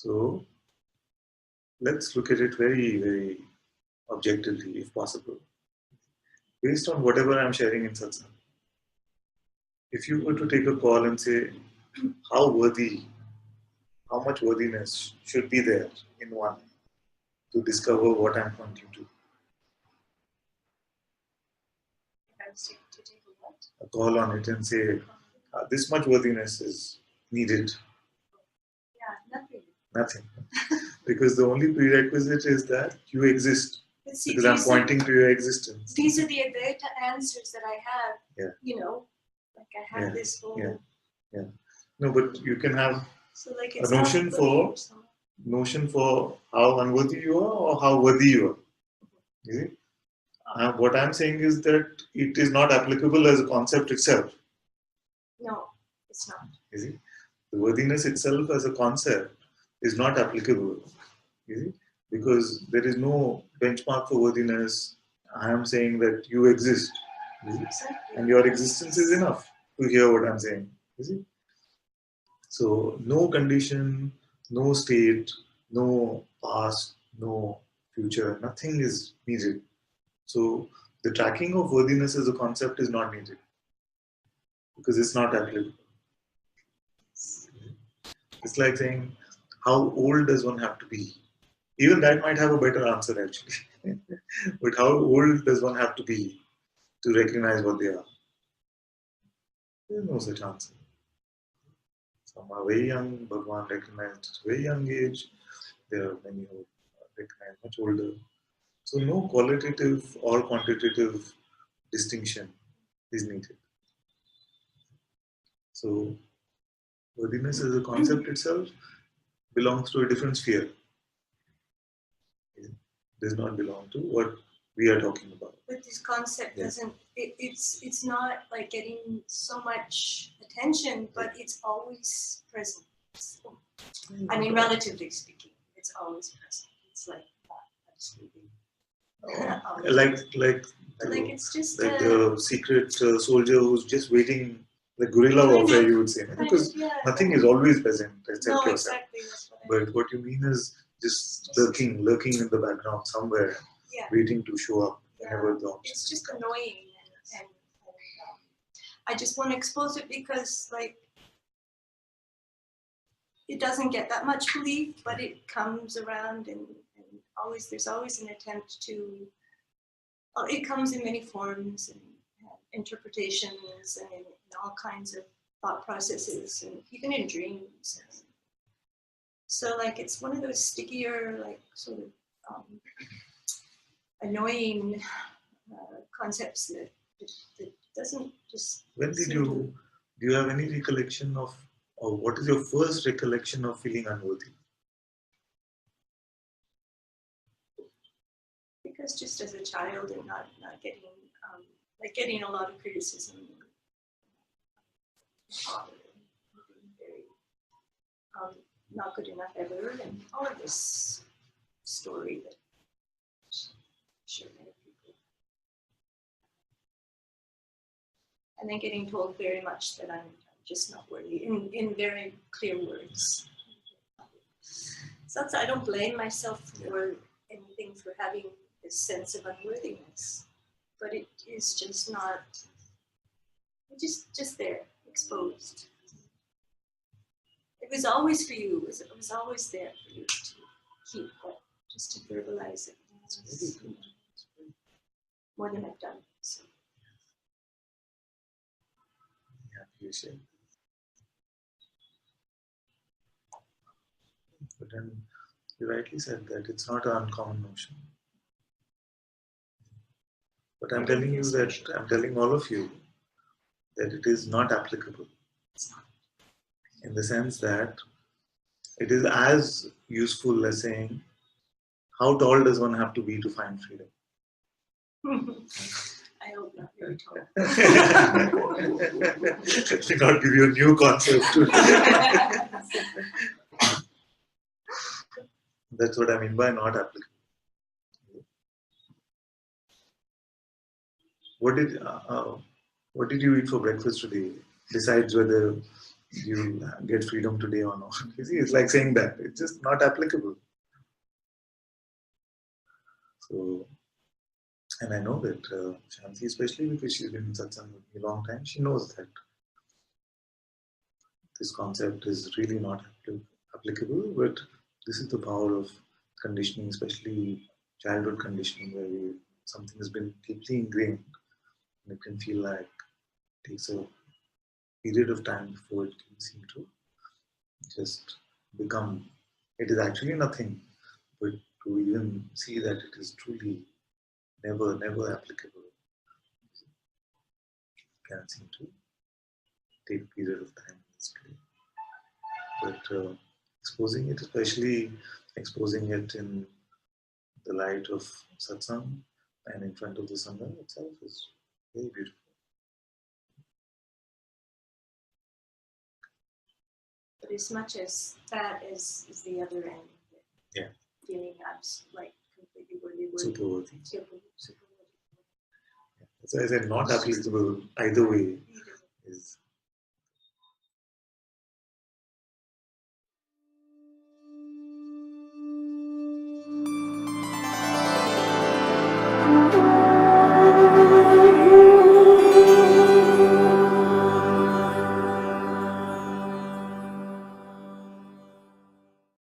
So let's look at it very, very objectively, if possible, based on whatever I'm sharing in Satsang. If you were to take a call and say, how much worthiness should be there in one to discover what I'm pointing to? A call on it and say, this much worthiness is needed. Yeah, nothing. Because the only prerequisite is that you exist. See, because I'm pointing to your existence. These are the Advaita answers that I have. Yeah. You know, like I have this whole. Yeah. No, but you can have like a notion for how unworthy you are or how worthy you are. You see? What I'm saying is that it is not applicable as a concept itself. No, it's not. You see? The worthiness itself as a concept is not applicable. You see? Because there is no benchmark for worthiness. I am saying that you exist. You see? Exactly. And your existence is enough to hear what I'm saying. You see? So no condition, no state, no past, no future, nothing is needed. So the tracking of worthiness as a concept is not needed because it's not applicable. It's like saying, how old does one have to be? Even that might have a better answer actually. But how old does one have to be to recognize what they are? There is no such answer. Some are very young, Bhagwan recognized at a very young age. There are many who recognize much older. So no qualitative or quantitative distinction is needed. So worthiness as a concept itself belongs to a different sphere. It does not belong to what we are talking about. But this concept doesn't, it's not like getting so much attention, but it's always present. I mean, relatively speaking, it's always present. It's like it's just like the secret soldier who's just waiting, the guerrilla warfare, you would say, because nothing is always present except yourself. Exactly, but what you mean is just lurking in the background somewhere, waiting to show up whenever the option. It's just annoying, and I just want to expose it because, like, it doesn't get that much belief, but it comes around, and there's always an attempt to. It comes in many forms and interpretations and in all kinds of thought processes, and even in dreams. So, like, it's one of those stickier, like, sort of annoying concepts that doesn't just. When did do you have any recollection of, or what is your first recollection of feeling unworthy? Because just as a child and not getting getting a lot of criticism, very not good enough ever, and all of this story that I'm sure many people, and then getting told very much that I'm just not worthy in very clear words. So I don't blame myself for anything for having this sense of unworthiness, but it is just not, just there, exposed. It was always for you, it was always there for you to keep, but just to verbalize it. More than I've done. So. You say. But then you rightly said that it's not an uncommon notion. But I'm telling you that, I'm telling all of you that it is not applicable. In the sense that it is as useful as saying, how tall does one have to be to find freedom? I hope not very tall. Let me not give you a new concept. That's what I mean by not applicable. What did you eat for breakfast today? Besides whether you get freedom today or not. You see, it's like saying that. It's just not applicable. So, and I know that Shanti, especially because she's been in Satsang with me a long time, she knows that this concept is really not applicable, but this is the power of conditioning, especially childhood conditioning, where something has been deeply ingrained, and it can feel like it takes a period of time before it can seem to just become. It is actually nothing, but to even see that it is truly never applicable can seem to take a period of time in this way. But exposing it, especially exposing it in the light of satsang and in front of the sangha itself, is very beautiful. But as much as that is the other end of it. Yeah. Feeling us like completely worthy. Super worthy. Super worthy. Yeah. That's why I said not applicable either way.